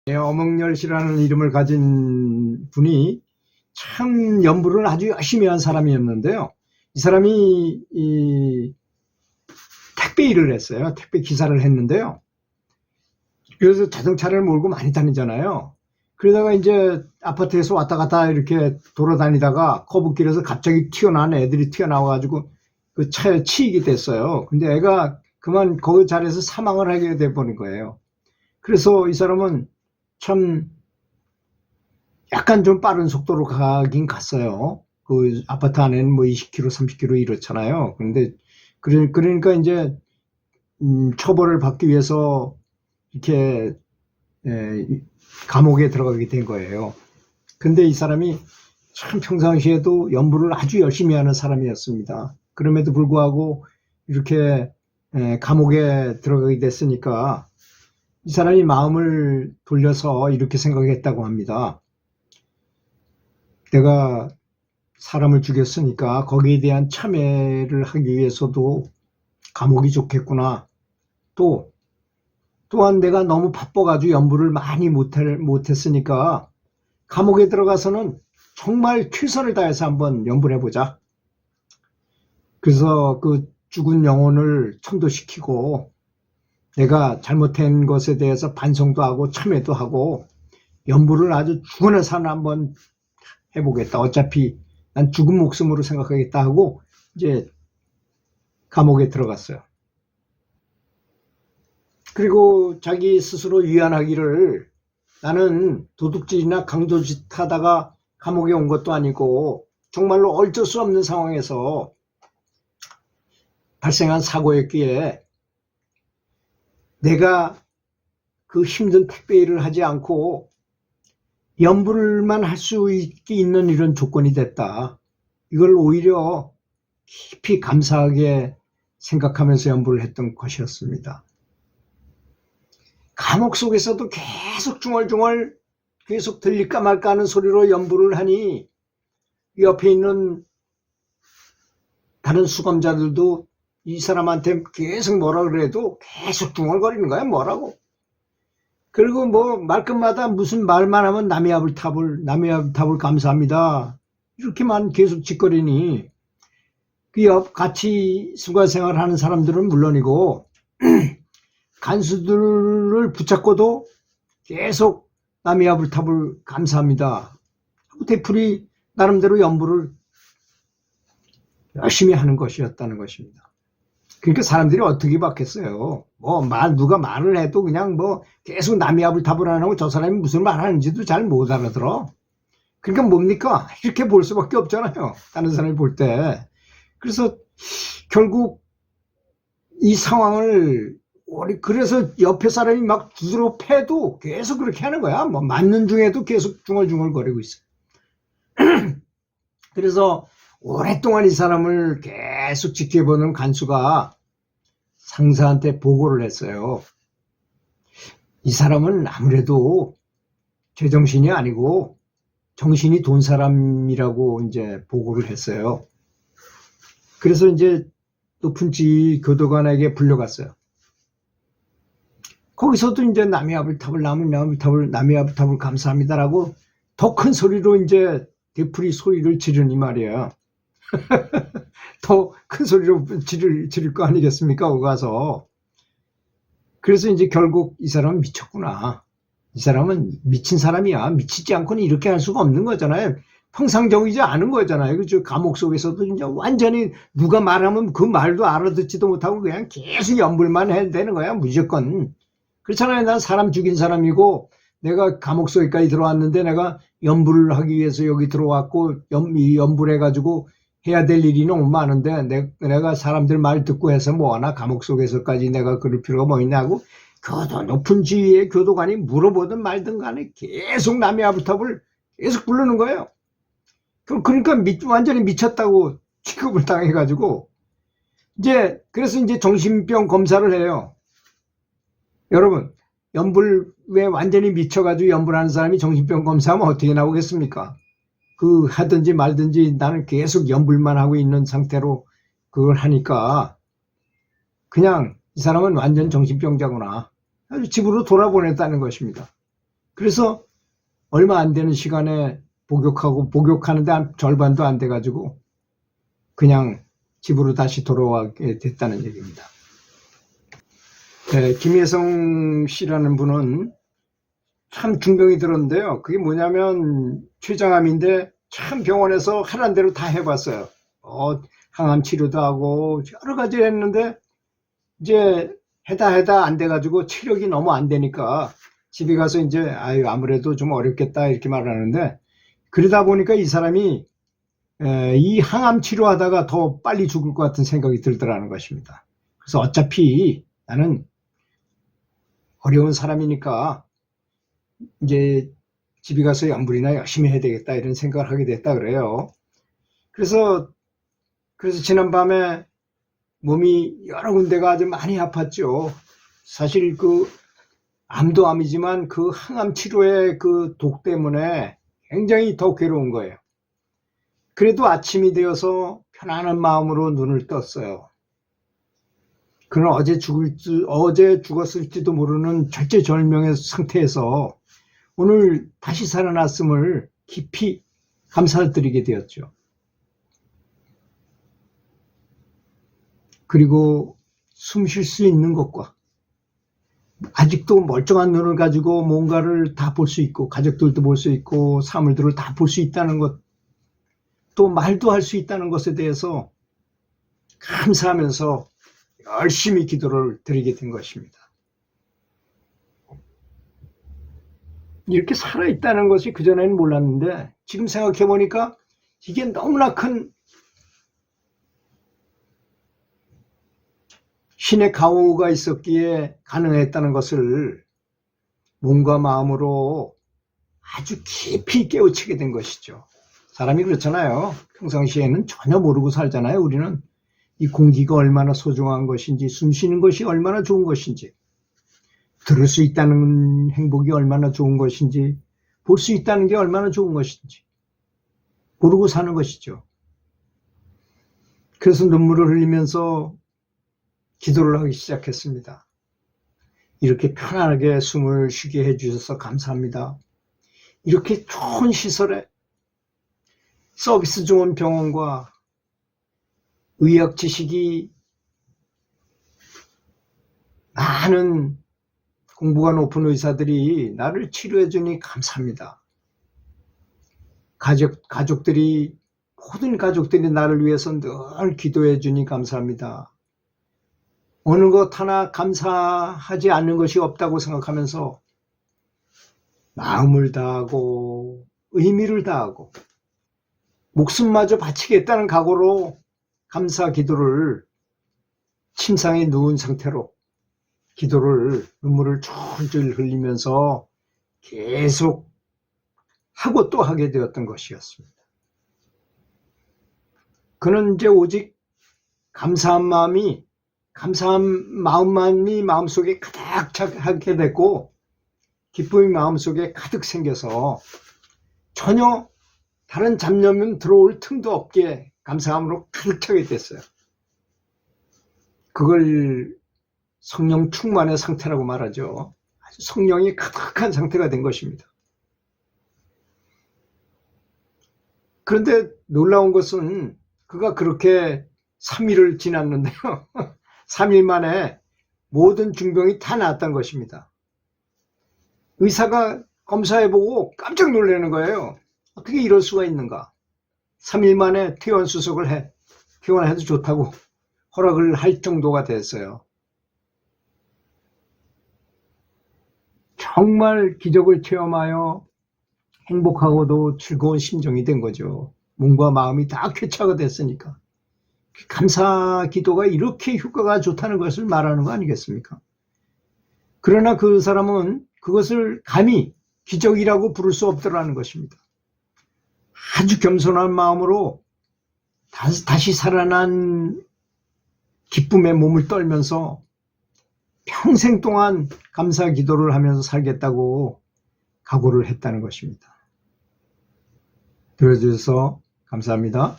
어몽열씨라는 이름을 가진 분이 참 연구를 아주 열심히 한 사람이었는데요. 이 사람이 택배 일을 했어요. 택배 기사를 했는데요. 그래서 자동차를 몰고 많이 다니잖아요. 그러다가 이제 아파트에서 왔다 갔다 이렇게 돌아다니다가 거북길에서 갑자기 애들이 튀어나와가지고 그 차에 치이게 됐어요. 근데 애가 그만 그 자리에서 사망을 하게 돼버린 거예요. 그래서 이 사람은 참 약간 좀 빠른 속도로 가긴 갔어요. 그 아파트 안에는 뭐 20km, 30km 이렇잖아요. 그러니까 이제 처벌을 받기 위해서 이렇게 감옥에 들어가게 된 거예요. 근데 이 사람이 참 평상시에도 연부를 아주 열심히 하는 사람이었습니다. 그럼에도 불구하고 이렇게 감옥에 들어가게 됐으니까 이 사람이 마음을 돌려서 이렇게 생각했다고 합니다. 내가 사람을 죽였으니까 거기에 대한 참회를 하기 위해서도 감옥이 좋겠구나. 또한 내가 너무 바빠가지고 연부를 많이 못했으니까 감옥에 들어가서는 정말 최선을 다해서 한번 연부를 해보자. 그래서 그 죽은 영혼을 천도시키고 내가 잘못한 것에 대해서 반성도 하고 참회도 하고 연부를 아주 죽어나 사는 한번 해보겠다. 어차피 난 죽은 목숨으로 생각하겠다 하고 이제 감옥에 들어갔어요. 그리고 자기 스스로 위안하기를 나는 도둑질이나 강도짓 하다가 감옥에 온 것도 아니고 정말로 어쩔 수 없는 상황에서 발생한 사고였기에 내가 그 힘든 택배 일을 하지 않고 연부를만 할 수 있는 이런 조건이 됐다. 이걸 오히려 깊이 감사하게 생각하면서 연부를 했던 것이었습니다. 감옥 속에서도 계속 중얼중얼 계속 들릴까 말까 하는 소리로 연부를 하니 옆에 있는 다른 수감자들도 이 사람한테 계속 뭐라 그래도 계속 중얼거리는 거야. 뭐라고. 그리고 뭐 말끝마다 무슨 말만 하면 남의 아불탑을 감사합니다. 이렇게만 계속 짓거리니 그 옆 같이 수가 생활하는 사람들은 물론이고 간수들을 붙잡고도 계속 남의 아불탑을 감사합니다. 되풀이 나름대로 연부를 열심히 하는 것이었다는 것입니다. 그러니까 사람들이 어떻게 받겠어요. 누가 말을 해도 그냥 계속 남의 아불탑을 안 하고 저 사람이 무슨 말 하는지도 잘 못 알아들어. 그러니까 뭡니까? 이렇게 볼 수밖에 없잖아요. 다른 사람이 볼 때. 그래서 결국 이 상황을 그래서 옆에 사람이 막 두드러 패도 계속 그렇게 하는 거야. 맞는 중에도 계속 중얼중얼거리고 있어. 그래서 오랫동안 이 사람을 계속 지켜보는 간수가 상사한테 보고를 했어요. 이 사람은 아무래도 제정신이 아니고 정신이 돈 사람이라고 이제 보고를 했어요. 그래서 이제 높은 지위 교도관에게 불려갔어요. 거기서도 이제 남의 아불탑을 감사합니다라고 더 큰 소리로 이제 되풀이 소리를 지르니 말이야. 더 큰 소리로 지를 거 아니겠습니까? 거기 가서. 그래서 이제 결국 이 사람은 미쳤구나. 이 사람은 미친 사람이야. 미치지 않고는 이렇게 할 수가 없는 거잖아요. 평상적이지 않은 거잖아요. 그죠? 감옥 속에서도 이제 완전히 누가 말하면 그 말도 알아듣지도 못하고 그냥 계속 연불만 해야 되는 거야. 무조건. 그렇잖아요. 난 사람 죽인 사람이고 내가 감옥 속에까지 들어왔는데 내가 연불을 하기 위해서 여기 들어왔고 연불해가지고 해야 될 일이 너무 많은데 내가 사람들 말 듣고 해서 뭐하나 감옥 속에서까지 내가 그럴 필요가 뭐 있냐고 교도 높은 지위의 교도관이 물어보든 말든 간에 계속 남의 아부탑을 계속 부르는 거예요. 그러니까 완전히 미쳤다고 취급을 당해가지고 그래서 이제 정신병 검사를 해요. 여러분, 왜 완전히 미쳐가지고 연불하는 사람이 정신병 검사하면 어떻게 나오겠습니까? 하든지 말든지 나는 계속 연불만 하고 있는 상태로 그걸 하니까 그냥 이 사람은 완전 정신병자구나. 아주 집으로 돌아보냈다는 것입니다. 그래서 얼마 안 되는 시간에 복역하는데 한 절반도 안 돼가지고 그냥 집으로 다시 돌아가게 됐다는 얘기입니다. 네, 김혜성 씨라는 분은 참 중병이 들었는데요. 그게 뭐냐면 췌장암인데 참 병원에서 하라는 대로 다 해봤어요. 항암 치료도 하고 여러 가지 했는데 이제 해다 안 돼가지고 체력이 너무 안 되니까 집에 가서 이제 아무래도 좀 어렵겠다 이렇게 말하는데, 그러다 보니까 이 사람이 이 항암 치료하다가 더 빨리 죽을 것 같은 생각이 들더라는 것입니다. 그래서 어차피 나는 어려운 사람이니까 이제 집에 가서 양불이나 열심히 해야 되겠다 이런 생각을 하게 됐다 그래요. 그래서 지난밤에 몸이 여러 군데가 아주 많이 아팠죠. 사실 그 암도 암이지만 그 항암 치료의 그 독 때문에 굉장히 더 괴로운 거예요. 그래도 아침이 되어서 편안한 마음으로 눈을 떴어요. 그는 어제 죽었을지도 모르는 절체절명의 상태에서 오늘 다시 살아났음을 깊이 감사드리게 되었죠. 그리고 숨 쉴 수 있는 것과 아직도 멀쩡한 눈을 가지고 뭔가를 다 볼 수 있고 가족들도 볼 수 있고 사물들을 다 볼 수 있다는 것, 또 말도 할 수 있다는 것에 대해서 감사하면서 열심히 기도를 드리게 된 것입니다. 이렇게 살아있다는 것이 그전에는 몰랐는데 지금 생각해 보니까 이게 너무나 큰 신의 가호가 있었기에 가능했다는 것을 몸과 마음으로 아주 깊이 깨우치게 된 것이죠. 사람이 그렇잖아요. 평상시에는 전혀 모르고 살잖아요. 우리는 이 공기가 얼마나 소중한 것인지, 숨 쉬는 것이 얼마나 좋은 것인지, 들을 수 있다는 행복이 얼마나 좋은 것인지, 볼 수 있다는 게 얼마나 좋은 것인지 모르고 사는 것이죠. 그래서 눈물을 흘리면서 기도를 하기 시작했습니다. 이렇게 편안하게 숨을 쉬게 해주셔서 감사합니다. 이렇게 좋은 시설에 서비스 좋은 병원과 의학 지식이 많은 공부가 높은 의사들이 나를 치료해 주니 감사합니다. 가족들이 모든 가족들이 나를 위해서 늘 기도해 주니 감사합니다. 어느 것 하나 감사하지 않는 것이 없다고 생각하면서 마음을 다하고 의미를 다하고 목숨마저 바치겠다는 각오로 감사 기도를 침상에 누운 상태로 기도를 눈물을 줄줄 흘리면서 계속 하고 또 하게 되었던 것이었습니다. 그는 이제 오직 감사한 마음만이 마음속에 가득 차게 됐고 기쁨이 마음속에 가득 생겨서 전혀 다른 잡념은 들어올 틈도 없게 감사함으로 가득 차게 됐어요. 그걸 성령 충만의 상태라고 말하죠. 아주 성령이 가득한 상태가 된 것입니다. 그런데 놀라운 것은 그가 그렇게 3일을 지났는데요. 3일 만에 모든 중병이 다 나았다는 것입니다. 의사가 검사해보고 깜짝 놀라는 거예요. 어떻게 이럴 수가 있는가. 3일 만에 퇴원해도 좋다고 허락을 할 정도가 됐어요. 정말 기적을 체험하여 행복하고도 즐거운 심정이 된 거죠. 몸과 마음이 다 쾌차가 됐으니까. 감사 기도가 이렇게 효과가 좋다는 것을 말하는 거 아니겠습니까? 그러나 그 사람은 그것을 감히 기적이라고 부를 수 없더라는 것입니다. 아주 겸손한 마음으로 다시 살아난 기쁨에 몸을 떨면서 평생 동안 감사 기도를 하면서 살겠다고 각오를 했다는 것입니다. 들어주셔서 감사합니다.